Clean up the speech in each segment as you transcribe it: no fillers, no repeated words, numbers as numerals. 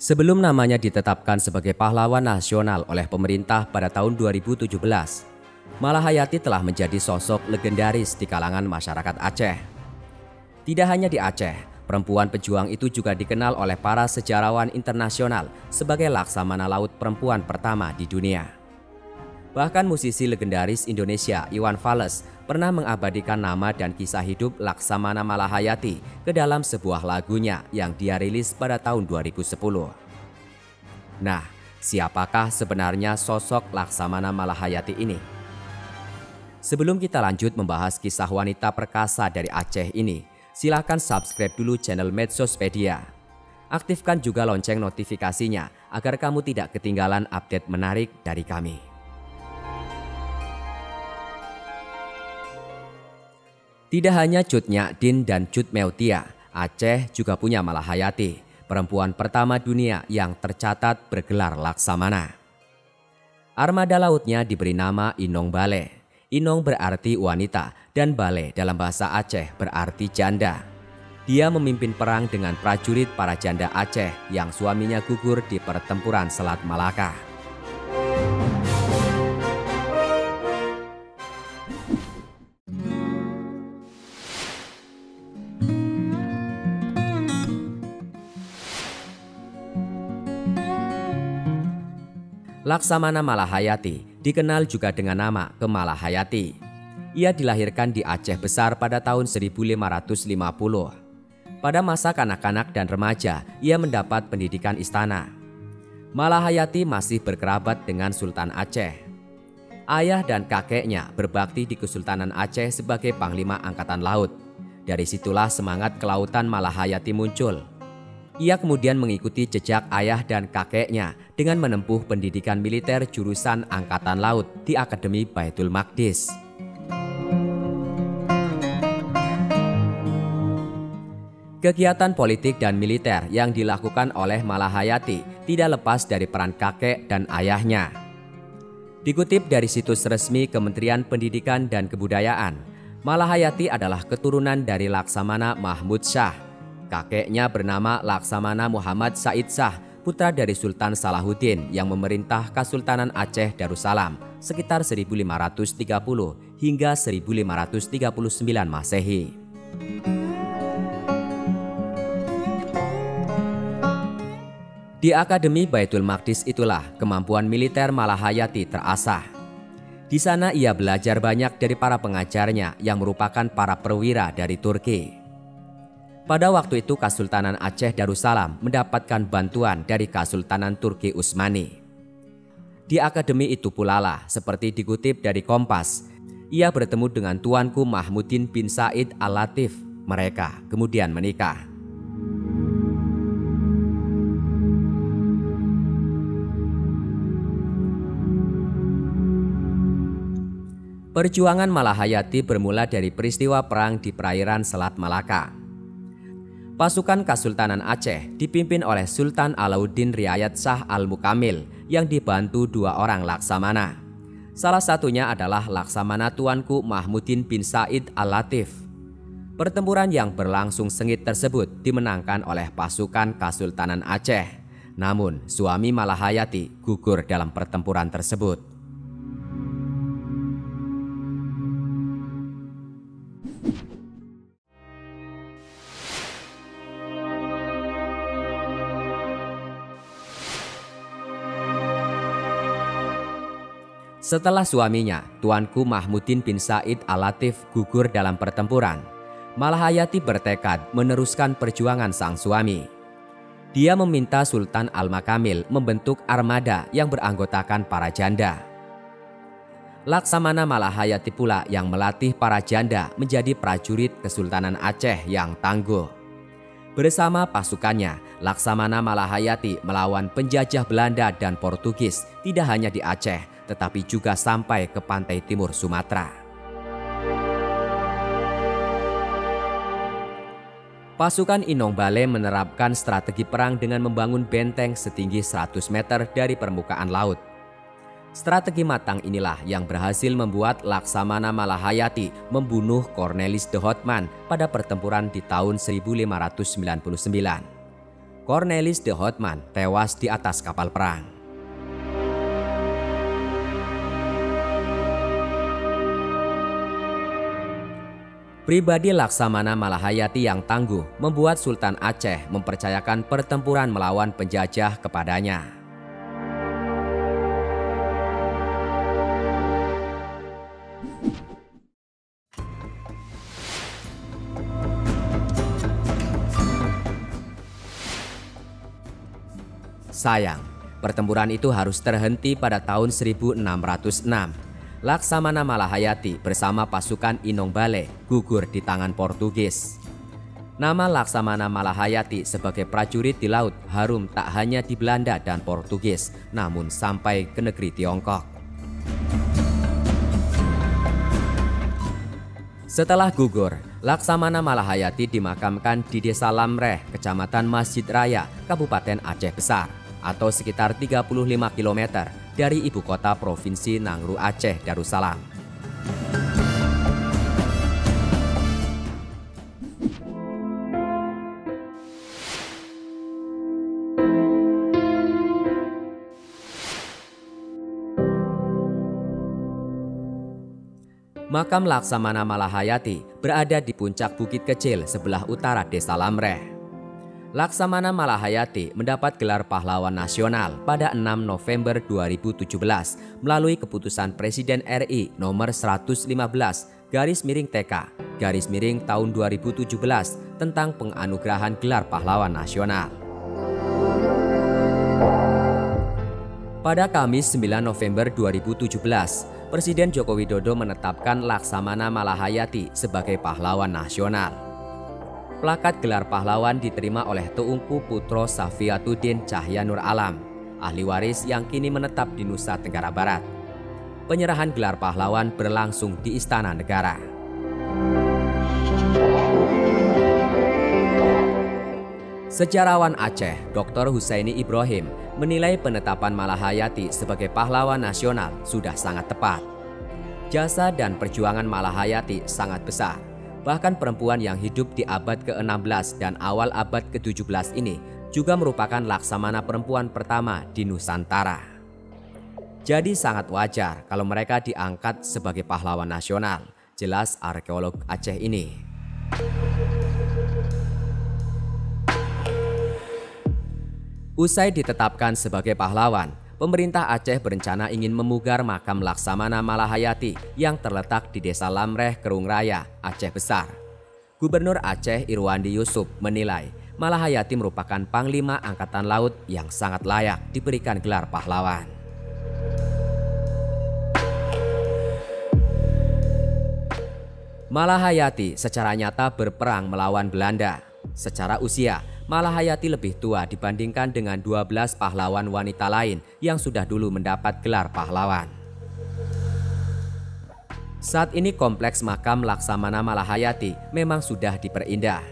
Sebelum namanya ditetapkan sebagai pahlawan nasional oleh pemerintah pada tahun 2017, Malahayati telah menjadi sosok legendaris di kalangan masyarakat Aceh. Tidak hanya di Aceh, perempuan pejuang itu juga dikenal oleh para sejarawan internasional sebagai laksamana laut perempuan pertama di dunia. Bahkan musisi legendaris Indonesia Iwan Fals pernah mengabadikan nama dan kisah hidup Laksamana Malahayati ke dalam sebuah lagunya yang dia rilis pada tahun 2010. Nah, siapakah sebenarnya sosok Laksamana Malahayati ini? Sebelum kita lanjut membahas kisah wanita perkasa dari Aceh ini, silakan subscribe dulu channel Medsospedia. Aktifkan juga lonceng notifikasinya agar kamu tidak ketinggalan update menarik dari kami. Tidak hanya Cut Nyadin dan Cut Meutia, Aceh juga punya Malahayati, perempuan pertama dunia yang tercatat bergelar laksamana. Armada lautnya diberi nama Inong Bale. Inong berarti wanita dan Bale dalam bahasa Aceh berarti janda. Dia memimpin perang dengan prajurit para janda Aceh yang suaminya gugur di pertempuran Selat Malaka. Laksamana Malahayati dikenal juga dengan nama Kemalahayati. Ia dilahirkan di Aceh Besar pada tahun 1550. Pada masa kanak-kanak dan remaja, ia mendapat pendidikan istana. Malahayati masih berkerabat dengan Sultan Aceh. Ayah dan kakeknya berbakti di Kesultanan Aceh sebagai Panglima Angkatan Laut. Dari situlah semangat kelautan Malahayati muncul. Ia kemudian mengikuti jejak ayah dan kakeknya dengan menempuh pendidikan militer jurusan Angkatan Laut di Akademi Baitul Maqdis. Kegiatan politik dan militer yang dilakukan oleh Malahayati tidak lepas dari peran kakek dan ayahnya. Dikutip dari situs resmi Kementerian Pendidikan dan Kebudayaan, Malahayati adalah keturunan dari Laksamana Mahmud Shah. Kakeknya bernama Laksamana Muhammad Said Shah, putra dari Sultan Salahuddin yang memerintah Kesultanan Aceh Darussalam sekitar 1530 hingga 1539 Masehi. Di Akademi Baitul Maqdis itulah kemampuan militer Malahayati terasah. Di sana ia belajar banyak dari para pengajarnya yang merupakan para perwira dari Turki. Pada waktu itu Kesultanan Aceh Darussalam mendapatkan bantuan dari Kesultanan Turki Utsmani. Di akademi itu pula lah, seperti dikutip dari Kompas, ia bertemu dengan Tuanku Mahmudin bin Said Al-Latif. Mereka kemudian menikah. Perjuangan Malahayati bermula dari peristiwa perang di perairan Selat Malaka. Pasukan Kesultanan Aceh dipimpin oleh Sultan Alauddin Riayat Shah Al-Mukamil yang dibantu dua orang laksamana. Salah satunya adalah Laksamana Tuanku Mahmudin bin Said Al-Latif. Pertempuran yang berlangsung sengit tersebut dimenangkan oleh pasukan Kesultanan Aceh. Namun suami Malahayati gugur dalam pertempuran tersebut. Setelah suaminya, Tuanku Mahmudin bin Said Al-Latif gugur dalam pertempuran, Malahayati bertekad meneruskan perjuangan sang suami. Dia meminta Sultan Al-Makamil membentuk armada yang beranggotakan para janda. Laksamana Malahayati pula yang melatih para janda menjadi prajurit Kesultanan Aceh yang tangguh. Bersama pasukannya, Laksamana Malahayati melawan penjajah Belanda dan Portugis tidak hanya di Aceh, tetapi juga sampai ke pantai timur Sumatera. Pasukan Inong Bale menerapkan strategi perang dengan membangun benteng setinggi 100 meter dari permukaan laut. Strategi matang inilah yang berhasil membuat Laksamana Malahayati membunuh Cornelis de Houtman pada pertempuran di tahun 1599. Cornelis de Houtman tewas di atas kapal perang. Pribadi Laksamana Malahayati yang tangguh membuat Sultan Aceh mempercayakan pertempuran melawan penjajah kepadanya. Sayang, pertempuran itu harus terhenti pada tahun 1606. Laksamana Malahayati bersama pasukan Inong Bale gugur di tangan Portugis. Nama Laksamana Malahayati sebagai prajurit di laut harum tak hanya di Belanda dan Portugis, namun sampai ke negeri Tiongkok. Setelah gugur, Laksamana Malahayati dimakamkan di Desa Lamreh, Kecamatan Masjid Raya, Kabupaten Aceh Besar, atau sekitar 35 km dari ibu kota Provinsi Nangru Aceh Darussalam. Makam Laksamana Malahayati berada di puncak bukit kecil sebelah utara Desa Lamreh. Laksamana Malahayati mendapat gelar pahlawan nasional pada 6 November 2017 melalui keputusan Presiden RI nomor 115/TK tahun 2017 tentang penganugerahan gelar pahlawan nasional. Pada Kamis 9 November 2017, Presiden Joko Widodo menetapkan Laksamana Malahayati sebagai pahlawan nasional. Plakat gelar pahlawan diterima oleh Teungku Putro Safiatuddin Cahya Nur Alam, ahli waris yang kini menetap di Nusa Tenggara Barat. Penyerahan gelar pahlawan berlangsung di Istana Negara. Sejarawan Aceh, Dr. Husaini Ibrahim, menilai penetapan Malahayati sebagai pahlawan nasional sudah sangat tepat. Jasa dan perjuangan Malahayati sangat besar. Bahkan perempuan yang hidup di abad ke-16 dan awal abad ke-17 ini juga merupakan laksamana perempuan pertama di Nusantara. Jadi sangat wajar kalau mereka diangkat sebagai pahlawan nasional, jelas arkeolog Aceh ini. Usai ditetapkan sebagai pahlawan, pemerintah Aceh berencana ingin memugar makam Laksamana Malahayati yang terletak di Desa Lamreh, Kerung Raya, Aceh Besar. Gubernur Aceh Irwandi Yusuf menilai Malahayati merupakan Panglima Angkatan Laut yang sangat layak diberikan gelar pahlawan. Malahayati secara nyata berperang melawan Belanda. Secara usia, Malahayati lebih tua dibandingkan dengan 12 pahlawan wanita lain yang sudah dulu mendapat gelar pahlawan. Saat ini kompleks makam Laksamana Malahayati memang sudah diperindah.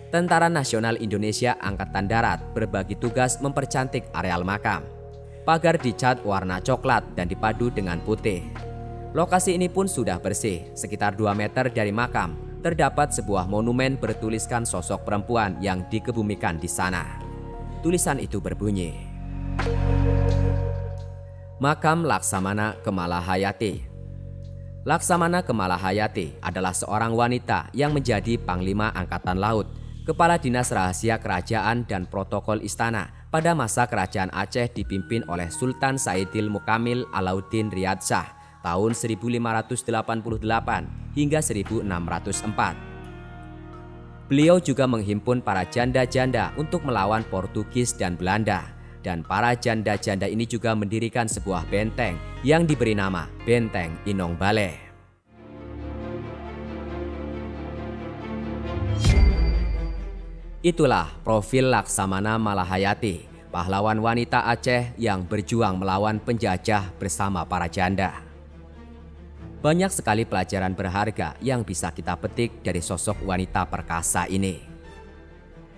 Tentara Nasional Indonesia Angkatan Darat berbagi tugas mempercantik areal makam. Pagar dicat warna coklat dan dipadu dengan putih. Lokasi ini pun sudah bersih, sekitar 2 meter dari makam. Terdapat sebuah monumen bertuliskan sosok perempuan yang dikebumikan di sana. Tulisan itu berbunyi, Makam Laksamana Kemalahayati. Laksamana Kemalahayati adalah seorang wanita yang menjadi Panglima Angkatan Laut, Kepala Dinas Rahasia Kerajaan dan Protokol Istana pada masa Kerajaan Aceh dipimpin oleh Sultan Saidil Mukamil Alauddin Riyad Shah tahun 1588 hingga 1604. Beliau juga menghimpun para janda-janda untuk melawan Portugis dan Belanda. Dan para janda-janda ini juga mendirikan sebuah benteng yang diberi nama Benteng Inong Bale. Itulah profil Laksamana Malahayati, pahlawan wanita Aceh yang berjuang melawan penjajah bersama para janda. Banyak sekali pelajaran berharga yang bisa kita petik dari sosok wanita perkasa ini.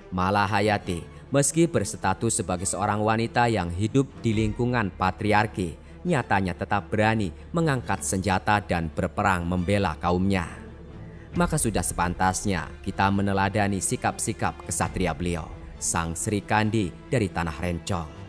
Malahayati, meski berstatus sebagai seorang wanita yang hidup di lingkungan patriarki, nyatanya tetap berani mengangkat senjata dan berperang membela kaumnya. Maka sudah sepantasnya kita meneladani sikap-sikap kesatria beliau. Sang Sri Kandi dari Tanah Rencong.